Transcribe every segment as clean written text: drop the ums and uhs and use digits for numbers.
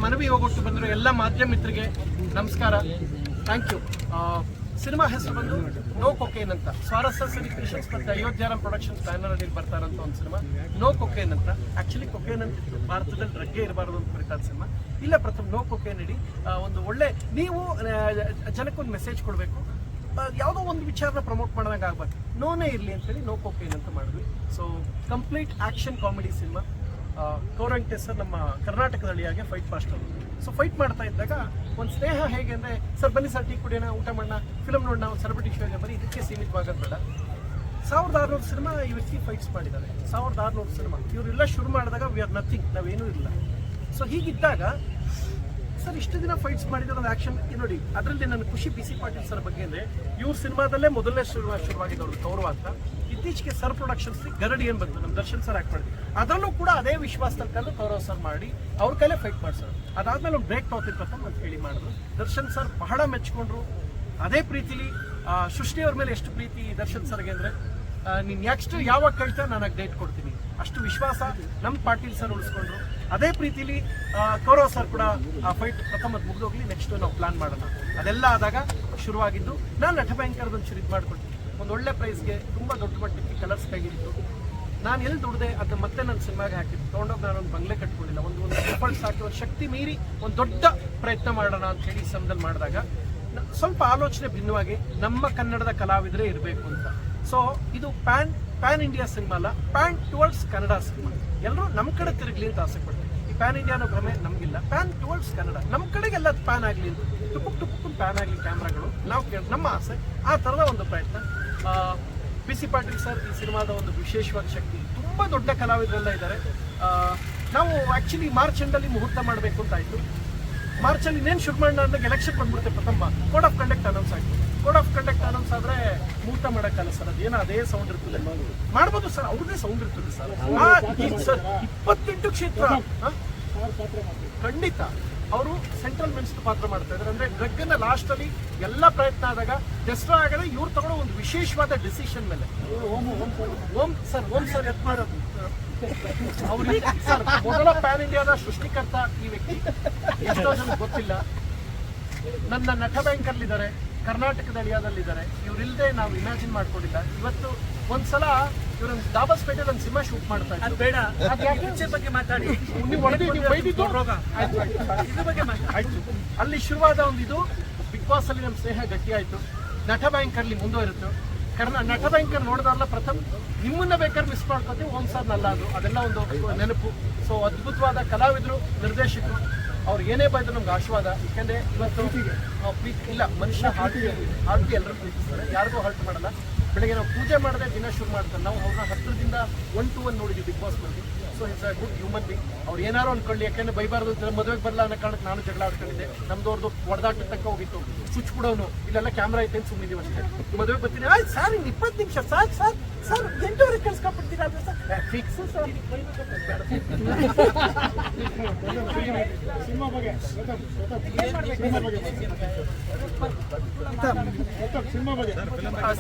ಮನವಿ ಹೋಗೊಟ್ಟು ಬಂದಿರೋ ಎಲ್ಲ ಮಾಧ್ಯಮ ಮಿತ್ರರಿಗೆ ನಮಸ್ಕಾರ, ಥ್ಯಾಂಕ್ ಯು. ಸಿನಿಮಾ ಹೆಸರು ಬಂದು ನೋ ಕೊಕೇನ್ ಅಂತ, ಸ್ವಾರಸ್ಯ ಸಿರಿ ಕ್ರಿಯೇಷನ್ಸ್ ಮತ್ತು ಅಯೋಧ್ಯಾರಾಮ್ ಪ್ರೊಡಕ್ಷನ್ಸ್ ಬ್ಯಾನರ್ ಅಡಿ ಬರ್ತಾ ಇರೋಂಥ ಒಂದು ಸಿನಿಮಾ ನೋ ಕೊಕೇನ್ ಅಂತ. ಆ್ಯಕ್ಚುಲಿ ಕೊಕೇನ್ ಅಂತಿತ್ತು, ಭಾರತದಲ್ಲಿ ಡ್ರಗ್ಗೆ ಇರಬಾರ್ದು ಅಂತ ಕುರಿತಾದ ಸಿನಿಮಾ. ಇಲ್ಲ ಪ್ರಥಮ ನೋ ಕೊಕೇನ್ ಇಡಿ ಒಂದು ಒಳ್ಳೆ, ನೀವು ಜನಕ್ಕೊಂದು ಮೆಸೇಜ್ ಕೊಡಬೇಕು, ಯಾವುದೋ ಒಂದು ವಿಚಾರನ ಪ್ರಮೋಟ್ ಮಾಡಿದಂಗೆ ಆಗ್ಬಾರ್ದು, ನೋನೇ ಇರಲಿ ಅಂತೇಳಿ ನೋ ಕೊಕೇನ್ ಅಂತ ಮಾಡಿದ್ವಿ. So complete action comedy cinema. Guarantee sir ನಮ್ಮ ಕರ್ನಾಟಕದ ಹಳ್ಳಿಯಾಗೆ ಫೈಟ್ ಮಾಸ್ಟರ್. ಸೊ ಫೈಟ್ ಮಾಡ್ತಾ ಇದ್ದಾಗ ಒಂದು ಸ್ನೇಹ ಹೇಗೆ ಅಂದರೆ, ಸರ್ ಬನ್ನಿ ಸರ್ ಟೀ ಕುಡಿಯೋಣ, ಊಟ ಮಾಡೋಣ, ಫಿಲಮ್ ನೋಡೋಣ, ಒಂದು ಸೆಲೆಬ್ರಿಟಿ ಶೋ ಇದೆ, ಬರೀ ಇದಕ್ಕೆ ಸೀಮಿತವಾಗೋದು ಬೇಡ. 1600 ಸಿನಿಮಾ ಈ ವ್ಯಕ್ತಿ ಫೈಟ್ಸ್ ಮಾಡಿದ್ದಾರೆ. 1600 ಸಿನಿಮಾ ಇವರೆಲ್ಲ ಶುರು ಮಾಡಿದಾಗ ವಿ ಆರ್ ನಥಿಂಗ್, ನಾವೇನೂ ಇಲ್ಲ. ಸೊ ಹೀಗಿದ್ದಾಗ ಸರ್ ಇಷ್ಟು ದಿನ ಫೈಟ್ಸ್ ಮಾಡಿದ್ರೆ ಒಂದು ಆ್ಯಕ್ಷನ್ ನೋಡಿ. ಅದರಲ್ಲಿ ನನ್ನ ಖುಷಿ ಬಿ ಸಿ ಪಾಟೀಲ್ ಸರ್ ಬಗ್ಗೆ ಅಂದರೆ, ಇವ್ರ ಸಿನಿಮಾದಲ್ಲೇ ಮೊದಲನೇ ಶುರುವಾಗಿದ್ದವರು ಕೌರವ ಅಂತ. ಇತ್ತೀಚೆಗೆ ಸರ್ ಪ್ರೊಡಕ್ಷನ್ಸ್ ಗರಡಿ ಏನು ಬಂತು, ನಮ್ಮ ದರ್ಶನ್ ಸರ್ ಆ್ಯಕ್ಟ್ ಮಾಡಿದ್ವಿ, ಅದರಲ್ಲೂ ಕೂಡ ಅದೇ ವಿಶ್ವಾಸದಲ್ಲಿ ಕಲ್ಲು ಕೌರವ ಸರ್ ಮಾಡಿ ಅವ್ರ ಕೈಲೇ ಫೈಟ್ ಮಾಡ್ಸೋರು. ಅದಾದ್ಮೇಲೆ ಒಂದು ಬ್ರೇಕ್ ತಗೋತಿರ್ಬೇಕು ಅಂತ ಹೇಳಿ ಮಾಡಿದ್ರು. ದರ್ಶನ್ ಸರ್ ಬಹಳ ಮೆಚ್ಕೊಂಡ್ರು. ಅದೇ ಪ್ರೀತಿಲಿ ಸೃಷ್ಟಿಯವ್ರ ಮೇಲೆ ಎಷ್ಟು ಪ್ರೀತಿ ದರ್ಶನ್ ಸರ್ಗೆ ಅಂದರೆ, ನೀನು ನೆಕ್ಸ್ಟ್ ಯಾವಾಗ ಕಳ್ತಾ ನಾನು ಡೇಟ್ ಕೊಡ್ತೀನಿ, ಅಷ್ಟು ವಿಶ್ವಾಸ ನಮ್ಮ ಪಾಟೀಲ್ ಸರ್ ಉಳಿಸ್ಕೊಂಡ್ರು. ಅದೇ ಪ್ರೀತಿಲಿ ಕೌರವ ಸರ್ ಕೂಡ ಆ ಫೈಟ್ ಪ್ರಥಮದ ಮುಗಿದೋಗ್ಲಿ, ನೆಕ್ಸ್ಟ್ ನಾವು ಪ್ಲಾನ್ ಮಾಡೋಣ. ಅದೆಲ್ಲ ಆದಾಗ ಶುರುವಾಗಿದ್ದು ನಾನು ನಟ ಭಯಂಕರದೊಂದು ಶುರು ಮಾಡ್ಕೊಡ್ತೀನಿ. ಒಂದು ಒಳ್ಳೆ ಪ್ರೈಸ್ಗೆ ತುಂಬ ದೊಡ್ಡ ಮಟ್ಟಕ್ಕೆ ಕಲರ್ಸ್ ಕೈಗಿತ್ತು. ನಾನು ಎಲ್ಲಿ ದುಡ್ದೆ ಅದನ್ನ ಮತ್ತೆ ನನ್ನ ಸಿನಿಮಾಗೆ ಹಾಕಿದ್ದು, ತೊಗೊಂಡೋಗಿ ನಾನೊಂದು ಬಂಗ್ಲೆ ಕಟ್ಕೊಂಡಿಲ್ಲ, ಒಂದು ಎಫರ್ಟ್ಸ್ ಹಾಕಿ ಒಂದು ಶಕ್ತಿ ಮೀರಿ ಒಂದು ದೊಡ್ಡ ಪ್ರಯತ್ನ ಮಾಡೋಣ ಅಂತ ಹೇಳಿ ಈ ಸಮಯದಲ್ಲಿ ಮಾಡಿದಾಗ ಸ್ವಲ್ಪ ಆಲೋಚನೆ ಭಿನ್ನವಾಗಿ ನಮ್ಮ ಕನ್ನಡದ ಕಲಾವಿದರೇ ಇರಬೇಕು ಅಂತ. ಸೊ ಇದು ಪ್ಯಾನ್ ಇಂಡಿಯಾ ಸಿನಿಮಾ ಅಲ್ಲ, ಪ್ಯಾನ್ ಟುವರ್ಡ್ಸ್ ಕನ್ನಡ ಸಿನಿಮಾ. ಎಲ್ಲರೂ ನಮ್ಮ ಕಡೆ ತಿರುಗಲಿ ಅಂತ ಆಸೆ ಪಡ್ತೀವಿ. ಈ ಪ್ಯಾನ್ ಇಂಡಿಯಾನೋ ಭ್ರಮೆ ನಮಗಿಲ್ಲ, ಪ್ಯಾನ್ ಟುವರ್ಡ್ಸ್ ಕನ್ನಡ, ನಮ್ಮ ಕಡೆಗೆಲ್ಲ ಪ್ಯಾನ್ ಆಗಲಿ ಅಂತ, ಟುಪುಕ್ ಪ್ಯಾನ್ ಆಗಲಿ ಕ್ಯಾಮ್ರಾಗಳು, ನಾವು ನಮ್ಮ ಆಸೆ. ಆ ಥರದ ಒಂದು ಪ್ರಯತ್ನ. ಬಿ ಸಿ ಪಾಟೀಲ್ ಸರ್ ಈ ಸಿನಿಮಾದ ಒಂದು ವಿಶೇಷವಾದ ಶಕ್ತಿ. ತುಂಬ ದೊಡ್ಡ ಕಲಾವಿದರೆಲ್ಲ ಇದ್ದಾರೆ. ನಾವು ಆ್ಯಕ್ಚುಲಿ ಮಾರ್ಚ್ ಎಂಡಲ್ಲಿ ಮುಹೂರ್ತ ಮಾಡಬೇಕು ಅಂತ ಆಯಿತು. ಮಾರ್ಚಲ್ಲಿ ಇನ್ನೇನು ಶುರು ಮಾಡೋಣ ಅಂದಾಗ ಎಲೆಕ್ಷನ್ ಬಂದ್ಬಿಡುತ್ತೆ. ಪ್ರಥಮ ಕೋಡ್ ಆಫ್ ಕಂಡಕ್ಟ್ ಅನೌನ್ಸ್ ಆಯಿತು. ಕೋಡ್ ಆಫ್ ಕಂಡಕ್ಟ್ ಅನೌನ್ಸ್ ಆದರೆ ಮುಹೂರ್ತ ಮಾಡೋಕ್ಕಲ್ಲ ಸರ್, ಅದೇನೋ ಅದೇ ಸೌಂಡ್ ಇರ್ತದೆ. ಮಾಡ್ಬೋದು ಸರ್, ಅವ್ರದ್ದೇ ಸೌಂಡ್ ಇರ್ತದೆ ಸರ್. 28 ಕ್ಷೇತ್ರ ಖಂಡಿತ ಅವರು ಸೆಂಟ್ರಲ್ ಮಿನಿಸ್ಟರ್ ಪಾತ್ರ ಮಾಡ್ತಾ ಇದ್ದಾರೆ. ಅಂದರೆ ಡ್ರಗ್ಗನ್ನು ಲಾಸ್ಟಲ್ಲಿ ಎಲ್ಲ ಪ್ರಯತ್ನ ಆದಾಗ ಡೆಸ್ಟ್ರಾಯ್ ಆಗದೆ ಇವ್ರು ತಗೊಳ್ಳೋ ಒಂದು ವಿಶೇಷವಾದ ಡಿಸಿಷನ್ ಮೇಲೆ ಓಂ ಸರ್ ಎತ್ ಮಾಡೋದು ಅವ್ರು ಸರ್ ಮೊದಲ ಪ್ಯಾನ್ ಇಂಡಿಯಾದ ಸೃಷ್ಟಿಕರ್ತ ಈ ವ್ಯಕ್ತಿ. ಎಷ್ಟೋ ಜನ ಗೊತ್ತಿಲ್ಲ. ನನ್ನ ನಟ ಬ್ಯಾಂಕಲ್ಲಿದ್ದಾರೆ, ಕರ್ನಾಟಕದ ಅಳಿಯಾದಲ್ಲಿದ್ದಾರೆ. ಇವರಿಲ್ಲದೆ ನಾವು ಇಮ್ಯಾಜಿನ್ ಮಾಡ್ಕೊಂಡಿಲ್ಲ. ಇವತ್ತು ಒಂದ್ಸಲ ಇವ್ರ ದಾಬಸ್ಪೇಟೆಯಲ್ಲಿ ಒಂದು ಸಿನಿಮಾ ಶೂಟ್ ಮಾಡ್ತಾ ಇದ್ದಾರೆ. ಬೇಡ, ಬಗ್ಗೆ ಮಾತಾಡಿ. ಆಯ್ತು, ಅಲ್ಲಿ ಶುರುವಾದ ಒಂದು ಇದು ಬಿಗ್ ಬಾಸ್ ಅಲ್ಲಿ ನಮ್ಮ ಸ್ನೇಹ ಗಟ್ಟಿ ಆಯ್ತು. ನಟ ಬ್ಯಾಂಕಲ್ಲಿ ಮುಂದುವರಿತು. ನಟ ಬ್ಯಾಂಕರ್ ನೋಡಿದಾರಲ್ಲ ಪ್ರಥಮ ನಿಮ್ಮನ್ನ ಬೇಕಾದ್ರೆ ಮಿಸ್ ಮಾಡ್ಕೋತೀವಿ, ಓಂ ಸರ್ ನಲ್ಲ ಅದು, ಅದೆಲ್ಲ ಒಂದು ನೆನಪು. ಸೊ ಅದ್ಭುತವಾದ ಕಲಾವಿದರು, ನಿರ್ದೇಶಕರು, ಅವ್ರು ಏನೇ ಬೈದ್ರು ನಮ್ಗೆ ಆಶೀರ್ವಾದ. ಯಾಕೆಂದ್ರೆ ಇವತ್ತು ಪ್ರೀತಿ ಇಲ್ಲ, ಮನುಷ್ಯ ಹಾರ್ಟ್ಗೆ ಎಲ್ಲರೂ ಪ್ರೀತಿಸ್ತಾರೆ, ಯಾರಿಗೂ ಹರ್ಟ್ ಮಾಡಲ್ಲ. ಬೆಳಗ್ಗೆ ನಾವು ಪೂಜೆ ಮಾಡದೆ ದಿನ ಶುರು ಮಾಡ್ತಾರೆ. ನಾವು ಅವ್ರನ್ನ ಹತ್ತಿರದಿಂದ 1-to-1 ನೋಡಿದ್ವಿ ಬಿಗ್ ಬಾಸ್ ನಲ್ಲಿ. So it's a good human being. ಅವ್ರು ಏನಾರು ಅನ್ಕೊಳ್ಳಿ, ಯಾಕೆಂದ್ರೆ ಬೈಬಾರ್ದು, ಮದುವೆಗೆ ಬರಲ್ಲ ಅನ್ನೋ ಕಾರಣಕ್ಕೆ ನಾನು ಜಗಳ ಆಡ್ಕೊಂಡಿದ್ದೆ. ನಮ್ದವ್ರದ್ದು ಹೊಡೆದಾಟ ತಕ್ಕ ಹೋಗಿತ್ತು. ಸ್ವಿಚ್ ಕೊಡೋನು ಇಲ್ಲೆಲ್ಲ ಕ್ಯಾಮ್ರಾ ಐತೆ ಅಂತ ಸುಮ್ಮನಿದ್ದೀವಿ ಅಷ್ಟೇ. ಮದುವೆಗೆ ಬರ್ತೀನಿ, ಆಯ್ತು ಸರ್ ಇನ್ನು 20 ನಿಮಿಷ ಸರ್ 8ವರೆಗೆ ಕಳ್ಸ್ಕೊಬಿಡ್ತೀರಾ ಸರ್, ಫಿಕ್ಸ್ ಸರ್.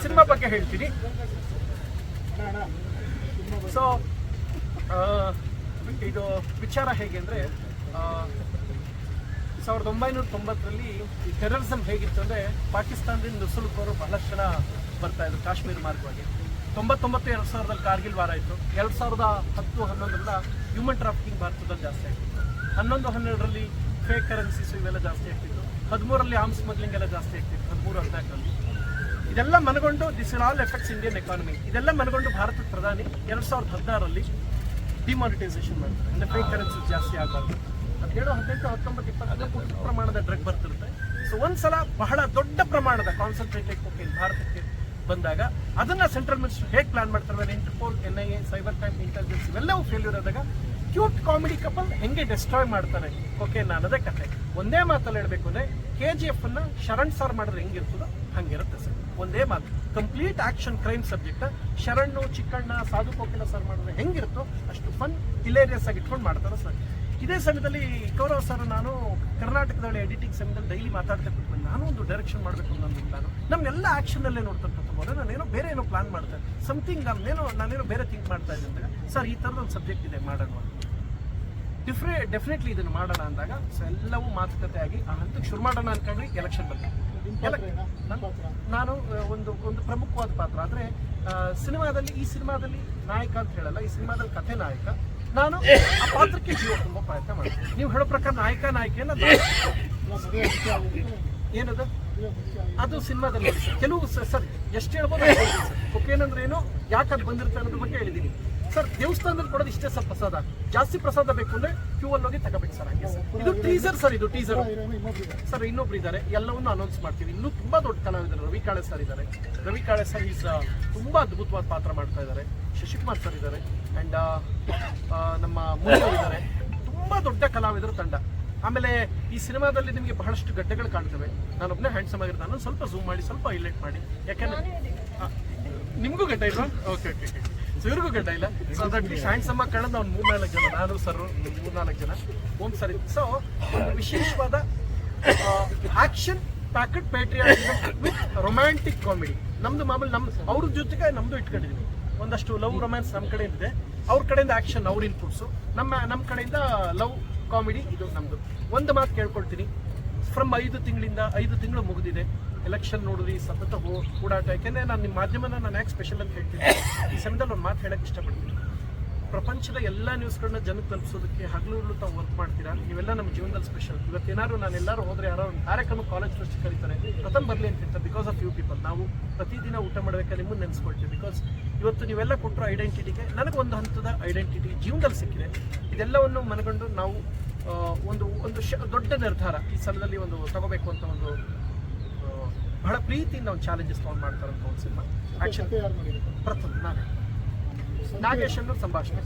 ಸಿನಿಮಾ ಬಗ್ಗೆ ಹೇಳ್ತೀನಿ. ಸೊ ಇದು ವಿಚಾರ ಹೇಗೆ ಅಂದರೆ, 1990ರಲ್ಲಿ ಈ ಟೆರರಿಸಮ್ ಹೇಗಿತ್ತು ಅಂದರೆ, ಪಾಕಿಸ್ತಾನದಿಂದ ನುಸುಳುಕೋರು ಬಹಳಷ್ಟು ಜನ ಬರ್ತಾ ಇದ್ರು ಕಾಶ್ಮೀರ ಮಾರ್ಗವಾಗಿ. 99-2000ದಲ್ಲಿ ಕಾರ್ಗಿಲ್ ವಾರ ಆಯಿತು. 2010-11ರಿಂದ ಹ್ಯೂಮನ್ ಟ್ರಾಫಿಕಿಂಗ್ ಭಾರತದಲ್ಲಿ ಜಾಸ್ತಿ ಆಯಿತು. 11-12ರಲ್ಲಿ ಫೇಕ್ ಕರೆನ್ಸೀಸು ಇವೆಲ್ಲ ಜಾಸ್ತಿ ಆಗ್ತಿತ್ತು. 13ರಲ್ಲಿ ಆರ್ಮ್ಸ್ ಸ್ಮಗ್ಲಿಂಗ್ ಎಲ್ಲ ಜಾಸ್ತಿ ಆಗ್ತಿತ್ತು. 13-14ರಲ್ಲಿ ಇದೆಲ್ಲ ಮನಗೊಂಡು ದಿಸ್ ಇಲ್ ಆಲ್ ಎಫೆಕ್ಟ್ಸ್ ಇಂಡಿಯನ್ ಎಕಾನಮಿ. ಇದೆಲ್ಲ ಮನಗೊಂಡು ಭಾರತದ ಪ್ರಧಾನಿ 2016ರಲ್ಲಿ ಡಿಮಾನಿಟೈಸೇಷನ್ ಮಾಡ್ತಾರೆ. ಅಂದರೆ ಫೇಕ್ ಕರೆನ್ಸಿ ಜಾಸ್ತಿ ಆಗಬಾರ್ದು. 17, 18, 19, 20 ಪ್ರಮಾಣದ ಡ್ರಗ್ ಬರ್ತಿರುತ್ತೆ. ಸೊ ಒಂದ್ಸಲ ಬಹಳ ದೊಡ್ಡ ಪ್ರಮಾಣದ ಕಾನ್ಸಂಟ್ರೇಟೆಡ್ ಕೊಕೇನ್ ಭಾರತಕ್ಕೆ ಬಂದಾಗ ಅದನ್ನ ಸೆಂಟ್ರಲ್ ಮಿನಿಸ್ಟರ್ ಹೇಗೆ ಪ್ಲಾನ್ ಮಾಡ್ತಾರೆ, Interpol, NIA, cyber crime, intelligence ಇವೆಲ್ಲವೂ ಫೇಲ್ಯೂರ್ ಆದಾಗ ಕ್ಯೂಟ್ ಕಾಮಿಡಿ ಕಪಲ್ ಹೆಂಗೆ ಡೆಸ್ಟ್ರಾಯ್ ಮಾಡ್ತಾರೆ ಕೊಕೇನ್ ಅನ್ನೋದೇ ಕತೆ. ಒಂದೇ ಮಾತಲ್ಲಿ ಹೇಳಬೇಕು ಅಂದರೆ, KGF ಅನ್ನ ಶರಣ್ ಸರ್ ಮಾಡಿದ್ರೆ ಹೆಂಗಿರ್ತದೋ ಹಂಗಿರುತ್ತೆ ಸರ್. ಒಂದೇ ಮಾತು, complete action crime subject. Sharan, Chikkanna, Sadhu Kokila sir ಮಾಡಿದ್ರೆ ಹೆಂಗಿರುತ್ತೋ ಅಷ್ಟು ಫನ್ ಹಿಲೇರಿಯಸ್ ಆಗಿ ಇಟ್ಕೊಂಡು ಮಾಡ್ತಾರೆ ಸರ್. ಇದೇ ಸಮಯದಲ್ಲಿ ಕೌರವ್ ಸರ್ ನಾನು ಕರ್ನಾಟಕದಲ್ಲಿ ಎಡಿಟಿಂಗ್ ಸಮಯದಲ್ಲಿ ಡೈಲಿ ಮಾತಾಡ್ತಾ ಕೂತ್ಕೊಂಡು ನಾನು ಒಂದು ಡೈರೆಕ್ಷನ್ ಮಾಡಬೇಕು ಅನ್ನೋದು ಪ್ಲಾನು. ನಮ್ಮೆಲ್ಲ ಆ್ಯಕ್ಷನಲ್ಲೇ ನೋಡ್ತಾರೆ ಪ್ರಥಮ. ನಾನೇನೋ ಬೇರೆ ಏನೋ ಪ್ಲಾನ್ ಮಾಡ್ತೇನೆ, ಸಮಥಿಂಗ್ ನಾನೇನೋ ಬೇರೆ ಥಿಂಕ್ ಮಾಡ್ತಾ ಇದ್ದೆ ಅಂದಾಗ, ಸರ್ ಈ ಥರದ ಒಂದು ಸಬ್ಜೆಕ್ಟ್ ಇದೆ ಮಾಡೋಣ. ಡೆಫಿನೆಟ್ಲಿ ಇದನ್ನು ಮಾಡೋಣ ಅಂದಾಗ ಸೊ ಎಲ್ಲವೂ ಮಾತುಕತೆ ಆಗಿ ಆ ಹಂತಕ್ಕೆ ಶುರು ಮಾಡೋಣ ಅನ್ಕೊಂಡ್ರೆ ಎಲೆಕ್ಷನ್ ಬಂತು. ನಾನು ಒಂದು ಪ್ರಮುಖವಾದ ಪಾತ್ರ. ಆದರೆ ಸಿನಿಮಾದಲ್ಲಿ, ಈ ಸಿನಿಮಾದಲ್ಲಿ ನಾಯಕ ಅಂತ ಹೇಳಲ್ಲ, ಈ ಸಿನಿಮಾದಲ್ಲಿ ಕಥೆ ನಾಯಕ. ನಾನು ಆ ಪಾತ್ರಕ್ಕೆ ಜೀವ ತುಂಬ ಪ್ರಯತ್ನ ಮಾಡ್ತೀನಿ. ನೀವು ಹೇಳೋ ಪ್ರಕಾರ ನಾಯಕಿಯನ್ನ ಏನದು ಅದು ಸಿನಿಮಾದಲ್ಲಿ ಕೆಲವು ಸರ್ ಎಷ್ಟು ಹೇಳ್ಬೋದು ಏನಂದ್ರೆ ಏನು, ಯಾಕೆ ಅದು ಬಂದಿರುತ್ತೆ ಅನ್ನೋದ್ರ ಬಗ್ಗೆ ಹೇಳಿದ್ದೀನಿ ಸರ್. ದೇವಸ್ಥಾನದಲ್ಲಿ ಕೊಡೋದು ಇಷ್ಟೇ ಸರ್ ಪ್ರಸಾದ, ಜಾಸ್ತಿ ಪ್ರಸಾದ ಬೇಕು ಅಂದ್ರೆ ಕ್ಯೂ ಅಲ್ಲಿ ಹೋಗಿ ತಗೋಬೇಕು ಸರ್. ಹಂಗೆ ಸರ್ ಇದು ಟೀಸರ್ ಸರ್, ಇದು ಟೀಸರ್ ಸರ್. ಇನ್ನೊಬ್ರು ಇದ್ದಾರೆ, ಎಲ್ಲವನ್ನೂ ಅನೌನ್ಸ್ ಮಾಡ್ತೀವಿ. ಇನ್ನೂ ತುಂಬಾ ದೊಡ್ಡ ಕಲಾವಿದರು ರವಿ ಕಾಳೆ ಸರ್ ಇದ್ದಾರೆ. ರವಿ ಕಾಳೆ ಸರ್ ಈಸ್ ತುಂಬಾ ಅದ್ಭುತವಾದ ಪಾತ್ರ ಮಾಡ್ತಾ ಇದ್ದಾರೆ. ಶಶಿಕುಮಾರ್ ಸರ್ ಇದ್ದಾರೆ ಅಂಡ್ ನಮ್ಮ ಮುನಿಯವರು ಇದ್ದಾರೆ. ತುಂಬಾ ದೊಡ್ಡ ಕಲಾವಿದರು ತಂಡ. ಆಮೇಲೆ ಈ ಸಿನಿಮಾದಲ್ಲಿ ನಿಮಗೆ ಬಹಳಷ್ಟು ಗಡ್ಡೆಗಳು ಕಾಣ್ತವೆ. ನಾನೊಬ್ಬನೇ ಹ್ಯಾಂಡ್ಸಮ್ ಆಗಿರ್ತಾನೆ. ನಾನು ಸ್ವಲ್ಪ ಝೂಮ್ ಮಾಡಿ, ಸ್ವಲ್ಪ ಹೈಲೈಟ್ ಮಾಡಿ, ಯಾಕಂದ್ರೆ ನಿಮಗೂ ಗಡ್ಡ ಇಲ್ವಾ? Okay okay okay. ಸೊ ಇವ್ರಿಗೂ ಗಡ್ಡ ಇಲ್ಲ. ಸೊ ಅದು ಅಟ್ಲೀಸ್ಟ್ ಹ್ಯಾಂಡ್ಸಮ್ ಆಗಿ ಕಾಣೋದು ಅವ್ನು 3-4 ಜನ, ನಾನು ಸರ್ 3-4 ಜನ ಓಂ ಸರ್. ಸೊ ಒಂದು ವಿಶೇಷವಾದ action packet patriotism with romantic comedy. ನಮ್ದು ಮಾಮೂಲಿ ಅವ್ರ ಜೊತೆಗೆ ನಮ್ದು ಇಟ್ಕೊಂಡಿದ್ವಿ. ಒಂದಷ್ಟು ಲವ್ ರೊಮ್ಯಾನ್ಸ್ ನಮ್ಮ ಕಡೆಯಿಂದ ಇದೆ, ಅವ್ರ ಕಡೆಯಿಂದ ಆಕ್ಷನ್ ಅವ್ರ ಇನ್ಪುಟ್ಸು, ನಮ್ಮ ಕಡೆಯಿಂದ ಲವ್ ಕಾಮಿಡಿ ಇದು ನಮ್ದು. ಒಂದು ಮಾತು ಕೇಳ್ಕೊಳ್ತೀನಿ, ಫ್ರಮ್ 5 ತಿಂಗಳು ಮುಗಿದಿದೆ. ಎಲೆಕ್ಷನ್ ನೋಡಿದ್ರಿ, ಸತತ ಓಡಾಟ. ಯಾಕೆಂದರೆ ನಾನು ನಿಮ್ಮ ಮಾಧ್ಯಮನ ನಾನು ಯಾಕೆ ಸ್ಪೆಷಲ್ ಅಂತ ಹೇಳ್ತೀನಿ, ಈ ಸಮಯದಲ್ಲಿ ಒಂದು ಮಾತು ಹೇಳಕ್ಕೆ ಇಷ್ಟಪಡ್ತೀನಿ. ಪ್ರಪಂಚದ ಎಲ್ಲ ನ್ಯೂಸ್ಗಳನ್ನ ಜನಕ್ಕೆ ತಲುಪಿಸೋದಕ್ಕೆ ಹಗಲು ತಾವು ವರ್ಕ್ ಮಾಡ್ತೀರಾ. ನೀವೆಲ್ಲ ನಮ್ಮ ಜೀವನದಲ್ಲಿ ಸ್ಪೆಷಲ್. ಇವತ್ತೇನಾದ್ರು ನಾನು ಎಲ್ಲರೂ ಹೋದರೆ ಯಾರೋ ಒಂದು ಕಾರ್ಯಕ್ರಮ ಕಾಲೇಜ್ ಫಸ್ಟ್ ಕರೀತಾರೆ, ಪ್ರಥಮ ಬರಲಿ ಅಂತ ಹೇಳ್ತಾರೆ. ಬಿಕಾಸ್ ಆಫ್ ಯು ಪೀಪಲ್ ನಾವು ಪ್ರತಿದಿನ ಊಟ ಮಾಡಬೇಕಾದ್ರೆ ನಿಮ್ಮನ್ನು ನೆನೆಸ್ಕೊಳ್ತೀವಿ. ಬಿಕಾಸ್ ಇವತ್ತು ನೀವೆಲ್ಲ ಕೊಟ್ಟರೋ ಐಡೆಂಟಿಟಿಗೆ ನನಗೊಂದು ಹಂತದ ಐಡೆಂಟಿಟಿ ಜೀವನದಲ್ಲಿ ಸಿಕ್ಕಿದೆ. ಇದೆಲ್ಲವನ್ನು ಮನಗಂಡು ನಾವು ಒಂದು ದೊಡ್ಡ ನಿರ್ಧಾರ ಈ ಸಲದಲ್ಲಿ ಒಂದು ತಗೋಬೇಕು ಅಂತ ಒಂದು ಬಹಳ ಪ್ರೀತಿಯಿಂದ ಒಂದು ಚಾಲೆಂಜಸ್ ತೊಗೊಂಡು ಮಾಡ್ತಾರಂತ ಒಂದು ಸಿನಿಮಾ. ಆಕ್ಷನ್ ಪ್ರಥಮ ನಾನೇ, ನಾಗೇಶ್ ಅನ್ನೋ ಸಂಭಾಷಣೆ.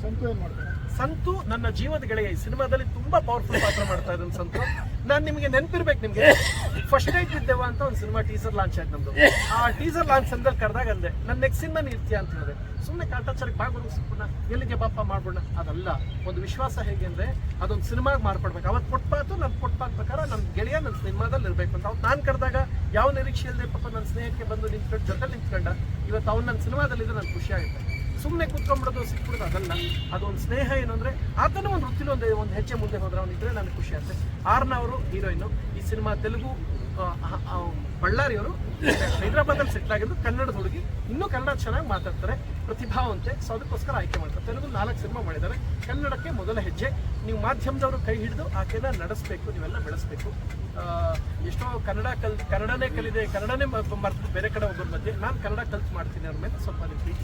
ಸಂತು ನನ್ನ ಜೀವದ ಗೆಳೆಯ. ಈ ಸಿನಿಮಾದಲ್ಲಿ ತುಂಬಾ ಪವರ್ಫುಲ್ ಪಾತ್ರ ಮಾಡ್ತಾ ಇದ್ದಾನೆ ಸಂತು. ನಾನು ನಿಮಗೆ ನೆನಪಿರ್ಬೇಕು, ನಿಮಗೆ ಫಸ್ಟ್ ನೈಟ್ ವಿದ್ದೇವ ಅಂತ ಒಂದು ಸಿನಿಮಾ ಟೀಸರ್ ಲಾಂಚ್ ಆಯ್ತು ನಮ್ದು. ಆ ಟೀಸರ್ ಲಾಂಚ್ ಸಂದಲ್ಲಿ ಕರೆದಾಗ ಅಂದೆ ನನ್ನ ನೆಕ್ಸ್ಟ್ ಸಿನಿಮಾ ಇರ್ತೀಯ ಅಂತ ಹೇಳಿದೆ. ಸುಮ್ಮನೆ ಕಾಟಾಚಾರಕ್ಕೆ ಬಾಗ್ಬಿಡು ಸಿಕ್ಕೋಣ, ಎಲ್ಲಿಗೆ ಬಾಪ ಮಾಡ್ಬೋಣ, ಅದಲ್ಲ. ಒಂದು ವಿಶ್ವಾಸ ಹೇಗೆ ಅಂದ್ರೆ ಅದೊಂದು ಸಿನಿಮಾಗೆ ಮಾರ್ಪಡ್ಬೇಕು. ಅವತ್ತು ಕೊಟ್ಪಾತು ನಾನು ಕೊಟ್ಪಾಕ್ಬೇಕಾರ ನನ್ನ ಗೆಳೆಯ ನನ್ನ ಸಿನಿಮಾದಲ್ಲಿ ಇರಬೇಕು ಅಂತ. ಅವತ್ತು ನಾನು ಕರೆದಾಗ ಯಾವ ನಿರೀಕ್ಷೆ ಇಲ್ಲದೆ ಪಾಪ ನನ್ನ ಸ್ನೇಹಕ್ಕೆ ಬಂದು ನಿಂತ್ಕೊಂಡು ಜೊತೆ ನಿಂತ್ಕೊಂಡ. ಇವತ್ತು ಅವ್ನು ನನ್ನ ಸಿನಿಮಾದಲ್ಲಿದ್ದು ನನಗೆ ಖುಷಿ ಆಗುತ್ತೆ. ಸುಮ್ಮನೆ ಕೂತ್ಕೊಂಡ್ಬಿಡೋದು ಸಿಕ್ಬಿಡೋದು ಅದಲ್ಲ. ಅದೊಂದು ಸ್ನೇಹ ಏನು ಅಂದರೆ ಆತನೂ ಒಂದು ವೃತ್ತಿಲಿ ಒಂದು ಹೆಜ್ಜೆ ಮುಂದೆ ಹೋದ್ರೆ ಅವನಿದ್ರೆ ನನಗೆ ಖುಷಿ ಆಗುತ್ತೆ. ಆರ್ನ ಅವರು ಹೀರೋಯಿನ್ನು. ಈ ಸಿನಿಮಾ ತೆಲುಗು, ಬಳ್ಳಾರಿಯವರು, ಹೈದರಾಬಾದಲ್ಲಿ ಸೆಟ್ಲ್ ಆಗಿದ್ದು, ಕನ್ನಡದ ಹುಡುಗಿ, ಇನ್ನೂ ಕನ್ನಡ ಚೆನ್ನಾಗಿ ಮಾತಾಡ್ತಾರೆ, ಪ್ರತಿಭಾವಂತೆ. ಸೊ ಅದಕ್ಕೋಸ್ಕರ ಆಯ್ಕೆ ಮಾಡ್ತಾರೆ. ತೆಲುಗು 4 ಸಿನಿಮಾ ಮಾಡಿದ್ದಾರೆ. ಕನ್ನಡಕ್ಕೆ ಮೊದಲ ಹೆಜ್ಜೆ. ನೀವು ಮಾಧ್ಯಮದವರು ಕೈ ಹಿಡಿದು ಆಕೆನ ನಡೆಸಬೇಕು, ನೀವೆಲ್ಲ ಬೆಳೆಸಬೇಕು. ಎಷ್ಟೋ ಕನ್ನಡನೇ ಕಲಿದೆ, ಕನ್ನಡನೇ ಮರೆತು ಬೇರೆ ಕಡೆ ಹೋಗೋರ ಮಧ್ಯೆ ನಾನು ಕನ್ನಡ ಕಲ್ತು ಮಾಡ್ತೀನಿ ಅವ್ರ ಮೇಲೆ ಸ್ವಲ್ಪ ಪ್ರೀತಿ.